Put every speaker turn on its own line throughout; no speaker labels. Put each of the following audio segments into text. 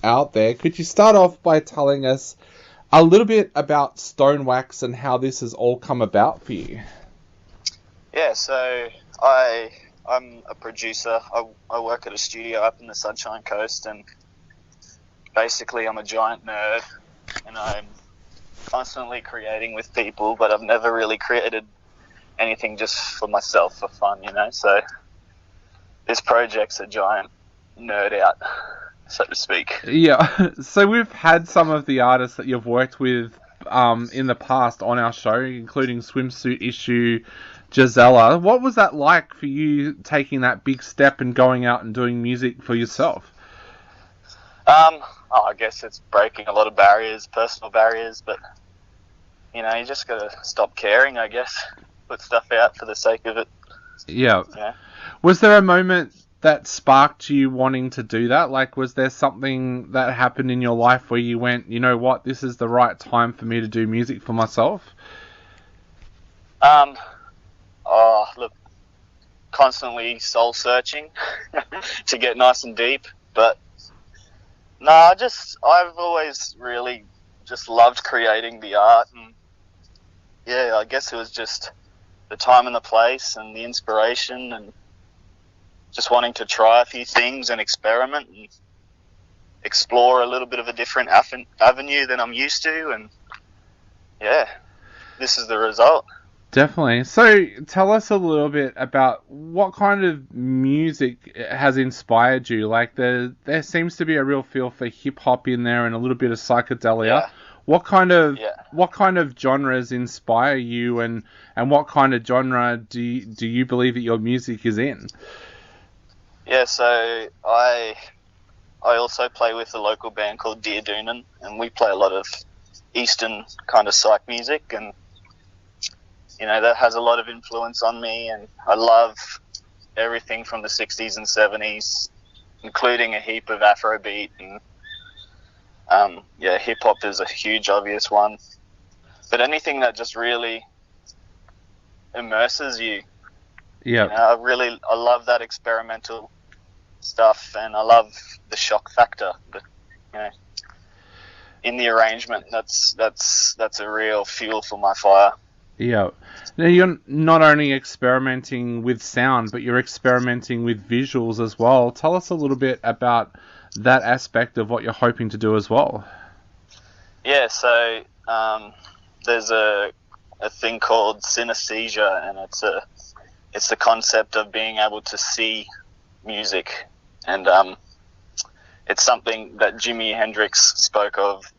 out there, could you start off by telling us a little bit about Stonewax and how this has all come about for you?
Yeah, so I'm a producer. I work at a studio up in the Sunshine Coast, and basically I'm a giant nerd, and I'm constantly creating with people, but I've never really created anything just for myself for fun, So this project's a giant nerd out, so to speak.
Yeah, so we've had some of the artists that you've worked with in the past on our show, including Swimsuit Issue, Gisela. What was that like for you, taking that big step and going out and doing music for yourself?
I guess it's breaking a lot of barriers, personal barriers, but you just gotta stop caring, I guess. Put stuff out for the sake of it.
Yeah. Was there a moment that sparked you wanting to do that? Like, was there something that happened in your life where you went, you know what, this is the right time for me to do music for myself?
Look, constantly soul searching to get nice and deep, but no, I've always really just loved creating the art, and yeah, I guess it was just the time and the place and the inspiration and just wanting to try a few things and experiment and explore a little bit of a different avenue than I'm used to, and yeah, this is the result.
Definitely. So tell us a little bit about what kind of music has inspired you. Like, there seems to be a real feel for hip hop in there and a little bit of psychedelia.
Yeah.
What kind of genres inspire you, and what kind of genre do you believe that your music is in?
Yeah, so I also play with a local band called Dear Doonan, and we play a lot of Eastern kind of psych music, and that has a lot of influence on me, and I love everything from the 60s and 70s, including a heap of Afrobeat, and hip-hop is a huge obvious one. But anything that just really immerses you.
Yeah.
I love that experimental stuff, and I love the shock factor. In the arrangement, that's a real fuel for my fire.
Yeah. Now, you're not only experimenting with sound, but you're experimenting with visuals as well. Tell us a little bit about that aspect of what you're hoping to do as well.
Yeah, so there's a thing called synesthesia, and it's the concept of being able to see music, and it's something that Jimi Hendrix spoke of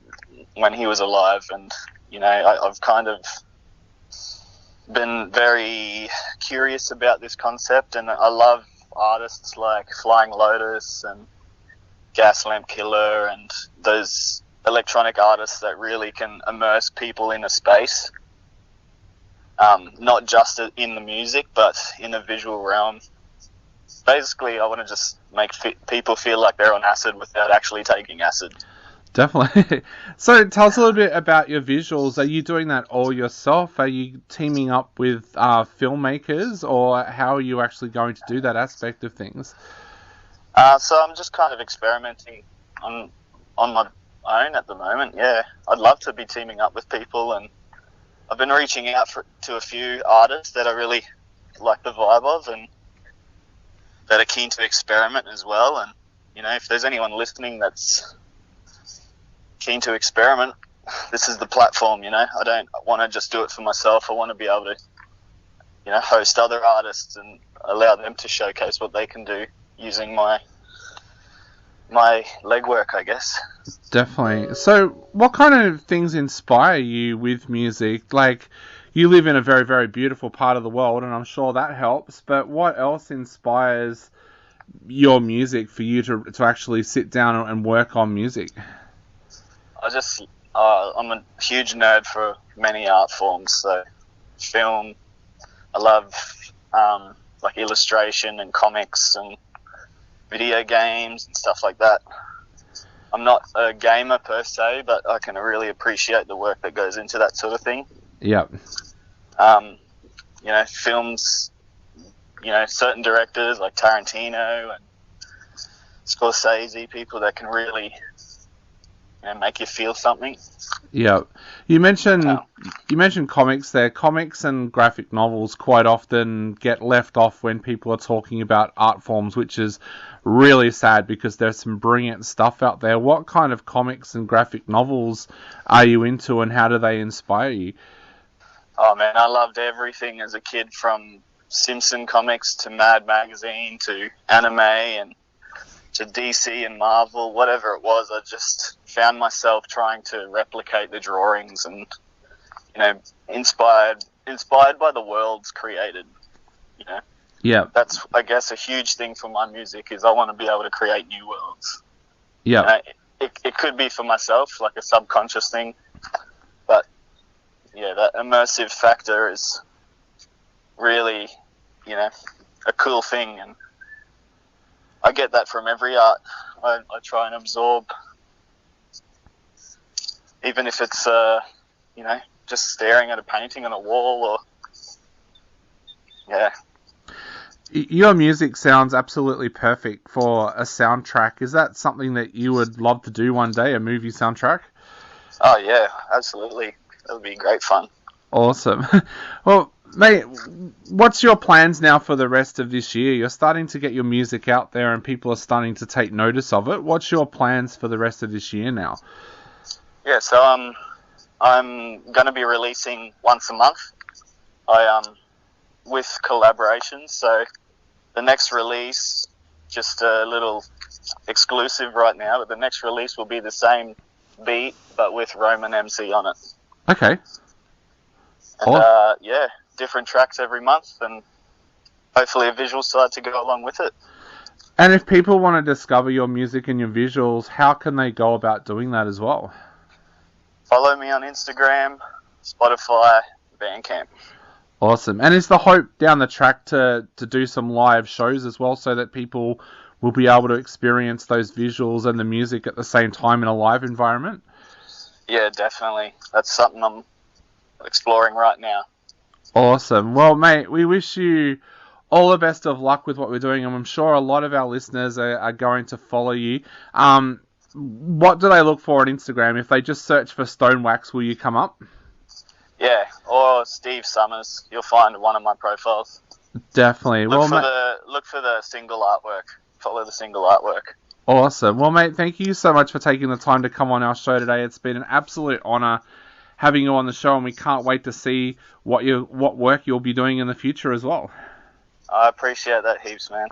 when he was alive, and I've kind of been very curious about this concept, and I love artists like Flying Lotus and Gaslamp Killer and those electronic artists that really can immerse people in a space, not just in the music but in the visual realm. Basically, I want to just make people feel like they're on acid without actually taking acid.
Definitely. So tell us a little bit about your visuals. Are you doing that all yourself? Are you teaming up with filmmakers, or how are you actually going to do that aspect of things?
So I'm just kind of experimenting on my own at the moment. Yeah, I'd love to be teaming up with people, and I've been reaching out to a few artists that I really like the vibe of and that are keen to experiment as well. And if there's anyone listening that's keen to experiment, this is the platform. I don't want to just do it for myself. I want to be able to host other artists and allow them to showcase what they can do using my legwork, I guess.
Definitely. So what kind of things inspire you with music? Like, you live in a very, very beautiful part of the world, and I'm sure that helps, but what else inspires your music for you to actually sit down and work on music?
I'm a huge nerd for many art forms. So film, I love like illustration and comics and video games and stuff like that. I'm not a gamer per se, but I can really appreciate the work that goes into that sort of thing.
Yeah.
Films, certain directors like Tarantino and Scorsese, people that can really make you feel something.
Yeah, you mentioned
Oh.
you mentioned comics there. Comics and graphic novels quite often get left off when people are talking about art forms, which is really sad because there's some brilliant stuff out there. What kind of comics and graphic novels are you into, and how do they inspire you?
Oh man, I loved everything as a kid, from Simpson comics to Mad Magazine to anime and to DC and Marvel, whatever it was. I just found myself trying to replicate the drawings and, inspired by the worlds created.
Yeah,
That's, I guess, a huge thing for my music is I want to be able to create new worlds.
yeah,
It could be for myself, like a subconscious thing, but yeah, that immersive factor is really, a cool thing, and I get that from every art. I try and absorb, even if it's, just staring at a painting on a wall, or, yeah.
Your music sounds absolutely perfect for a soundtrack. Is that something that you would love to do one day, a movie soundtrack?
Oh, yeah, absolutely. That would be great fun.
Awesome. Well, mate, what's your plans now for the rest of this year? You're starting to get your music out there and people are starting to take notice of it. What's your plans for the rest of this year now?
Yeah, so I'm going to be releasing once a month. With collaborations. So the next release, just a little exclusive right now, but the next release will be the same beat but with Roman MC on it.
Okay.
And different tracks every month, and hopefully a visual side to go along with it.
And if people want to discover your music and your visuals, how can they go about doing that as well?
Follow me on Instagram, Spotify, Bandcamp.
Awesome. And is the hope down the track to do some live shows as well, so that people will be able to experience those visuals and the music at the same time in a live environment?
Yeah, definitely. That's something I'm exploring right now.
Awesome. Well, mate, we wish you all the best of luck with what we're doing, and I'm sure a lot of our listeners are going to follow you. What do they look for on Instagram? If they just search for Stonewax, will you come up?
Yeah, or Steve Summers. You'll find one of my profiles.
Definitely.
Look for the single artwork. Follow the single artwork.
Awesome. Well, mate, thank you so much for taking the time to come on our show today. It's been an absolute honour having you on the show, and we can't wait to see what work you'll be doing in the future as well.
I appreciate that heaps, man.